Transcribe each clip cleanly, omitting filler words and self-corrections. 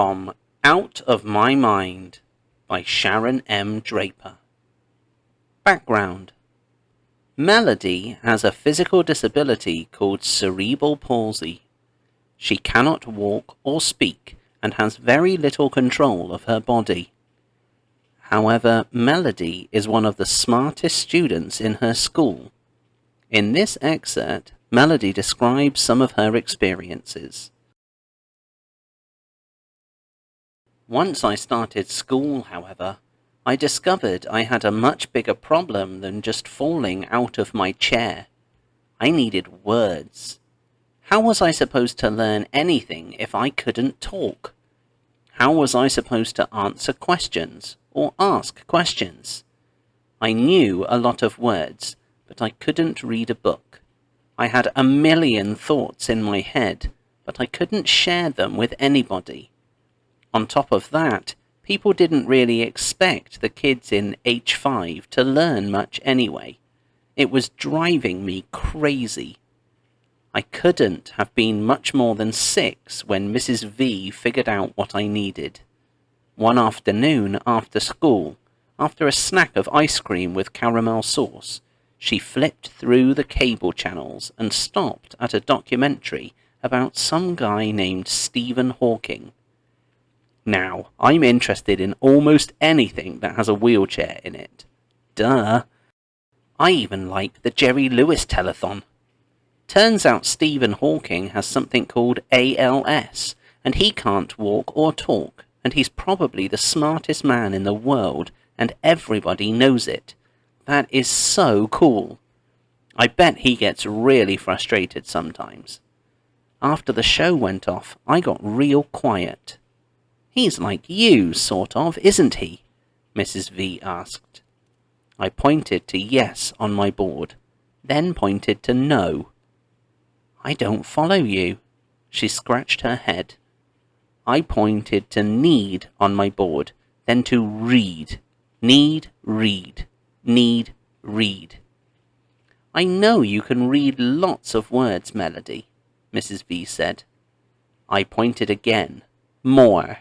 From Out of My Mind by Sharon M. Draper. Background: Melody has a physical disability called cerebral palsy. She cannot walk or speak and has very little control of her body. However, Melody is one of the smartest students in her school. In this excerpt, Melody describes some of her experiences. Once I started school, however, I discovered I had a much bigger problem than just falling out of my chair. I needed words. How was I supposed to learn anything if I couldn't talk? How was I supposed to answer questions or ask questions? I knew a lot of words, but I couldn't read a book. I had a million thoughts in my head, but I couldn't share them with anybody. On top of that, people didn't really expect the kids in H5 to learn much anyway. It was driving me crazy. I couldn't have been much more than 6 when Mrs. V figured out what I needed. One afternoon after school, after a snack of ice cream with caramel sauce, she flipped through the cable channels and stopped at a documentary about some guy named Stephen Hawking. Now, I'm interested in almost anything that has a wheelchair in it. Duh. I even like the Jerry Lewis telethon. Turns out Stephen Hawking has something called ALS, and he can't walk or talk, and he's probably the smartest man in the world, and everybody knows it. That is so cool. I bet he gets really frustrated sometimes. After the show went off, I got real quiet. "He's like you, sort of, isn't he?" Mrs. V asked. I pointed to yes on my board, then pointed to no. "I don't follow you." She scratched her head. I pointed to need on my board, then to read. Need, read. Need, read. "I know you can read lots of words, Melody," Mrs. V said. I pointed again. More.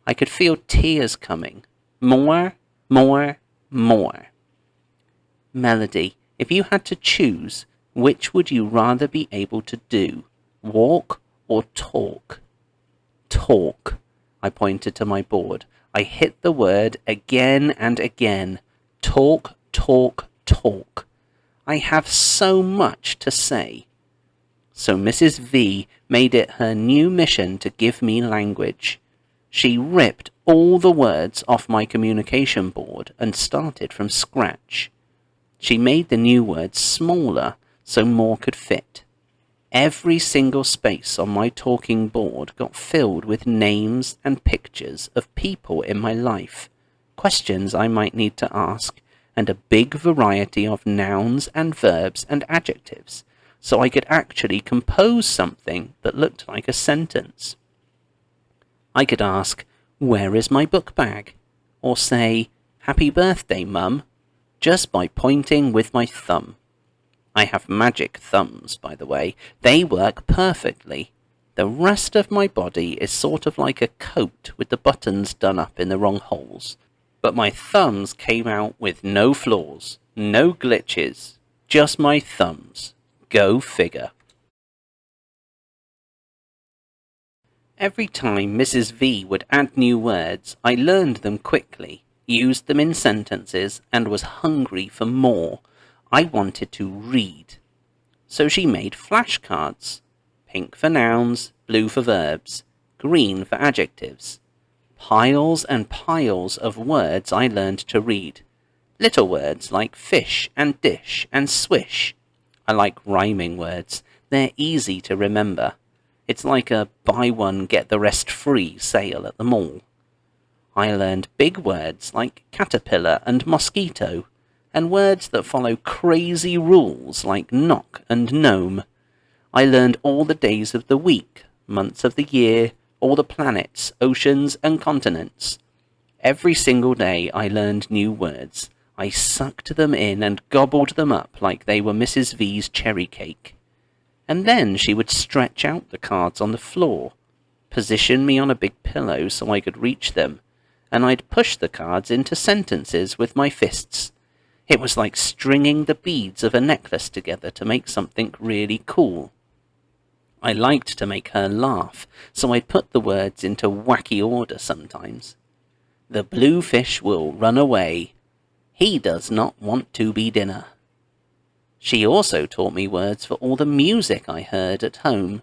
I could feel tears coming. More, more, more. "Melody, if you had to choose, which would you rather be able to do? Walk or talk?" Talk. I pointed to my board. I hit the word again and again. Talk, talk, talk. I have so much to say. So Mrs. V made it her new mission to give me language. She ripped all the words off my communication board and started from scratch. She made the new words smaller so more could fit. Every single space on my talking board got filled with names and pictures of people in my life, questions I might need to ask, and a big variety of nouns and verbs and adjectives, so I could actually compose something that looked like a sentence. I could ask, "Where is my book bag?" or say, "Happy birthday, Mum," just by pointing with my thumb. I have magic thumbs, by the way. They work perfectly. The rest of my body is sort of like a coat with the buttons done up in the wrong holes. But my thumbs came out with no flaws, no glitches, just my thumbs. Go figure. Every time Mrs. V would add new words, I learned them quickly, used them in sentences, and was hungry for more. I wanted to read. So she made flashcards. Pink for nouns, blue for verbs, green for adjectives. Piles and piles of words I learned to read. Little words like fish and dish and swish. I like rhyming words. They're easy to remember. It's like a buy one, get the rest free sale at the mall. I learned big words like caterpillar and mosquito, and words that follow crazy rules like knock and gnome. I learned all the days of the week, months of the year, all the planets, oceans, and continents. Every single day I learned new words. I sucked them in and gobbled them up like they were Mrs. V's cherry cake. And then she would stretch out the cards on the floor. position me on a big pillow so I could reach them, and I'd push the cards into sentences with my fists. It was like stringing the beads of a necklace together to make something really cool. I liked to make her laugh, so I'd put the words into wacky order sometimes. The blue fish will run away. He does not want to be dinner. She also taught me words for all the music I heard at home.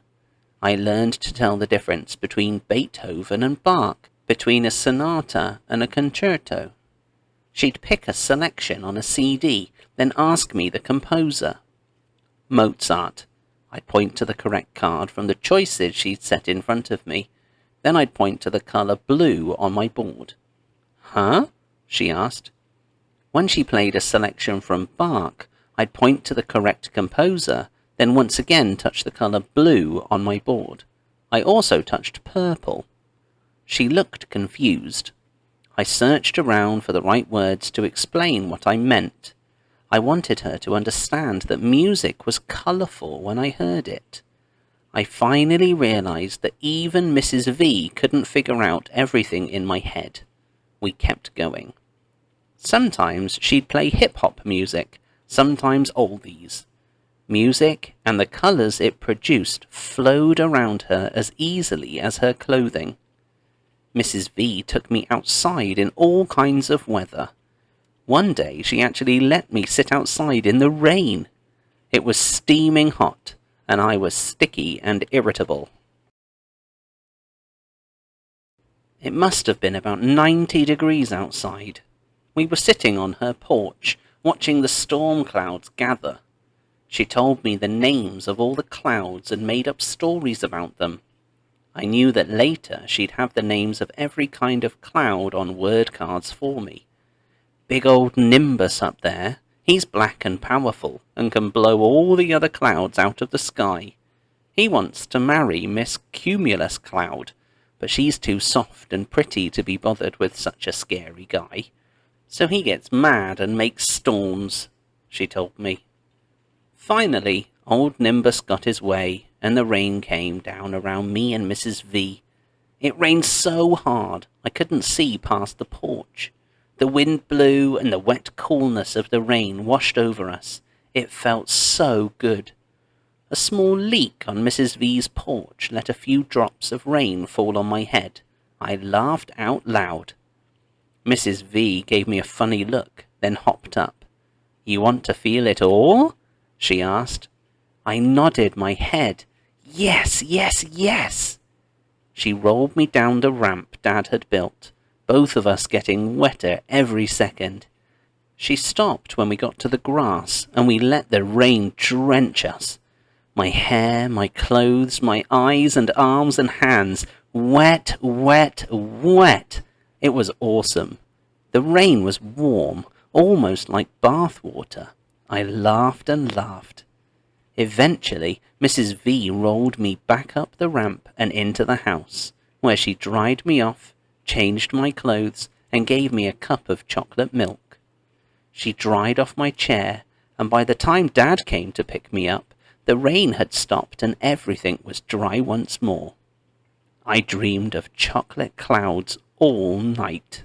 I learned to tell the difference between Beethoven and Bach, between a sonata and a concerto. She'd pick a selection on a CD, then ask me the composer. Mozart. I'd point to the correct card from the choices she'd set in front of me. Then I'd point to the colour blue on my board. Huh? She asked. When she played a selection from Bach, I'd point to the correct composer, then once again touch the colour blue on my board. I also touched purple. She looked confused. I searched around for the right words to explain what I meant. I wanted her to understand that music was colourful when I heard it. I finally realised that even Mrs. V couldn't figure out everything in my head. We kept going. Sometimes she'd play hip-hop music, sometimes oldies. Music and the colours it produced flowed around her as easily as her clothing. Mrs. V took me outside in all kinds of weather. One day she actually let me sit outside in the rain. It was steaming hot, and I was sticky and irritable. It must have been about 90 degrees outside. We were sitting on her porch, watching the storm clouds gather. She told me the names of all the clouds and made up stories about them. I knew that later she'd have the names of every kind of cloud on word cards for me. Big old Nimbus up there, he's black and powerful and can blow all the other clouds out of the sky. He wants to marry Miss Cumulus Cloud, but she's too soft and pretty to be bothered with such a scary guy. So he gets mad and makes storms, she told me. Finally, old Nimbus got his way, and the rain came down around me and Mrs. V. It rained so hard I couldn't see past the porch. The wind blew, and the wet coolness of the rain washed over us. It felt so good. A small leak on Mrs. V's porch let a few drops of rain fall on my head. I laughed out loud. Mrs. V gave me a funny look, then hopped up. "You want to feel it all?" she asked. I nodded my head. Yes, yes, yes! She rolled me down the ramp Dad had built, both of us getting wetter every second. She stopped when we got to the grass, and we let the rain drench us. My hair, my clothes, my eyes and arms and hands, wet, wet, wet. It was awesome. The rain was warm, almost like bath water. I laughed and laughed. Eventually, Mrs. V rolled me back up the ramp and into the house, where she dried me off, changed my clothes, and gave me a cup of chocolate milk. She dried off my chair, and by the time Dad came to pick me up, the rain had stopped and everything was dry once more. I dreamed of chocolate clouds all night.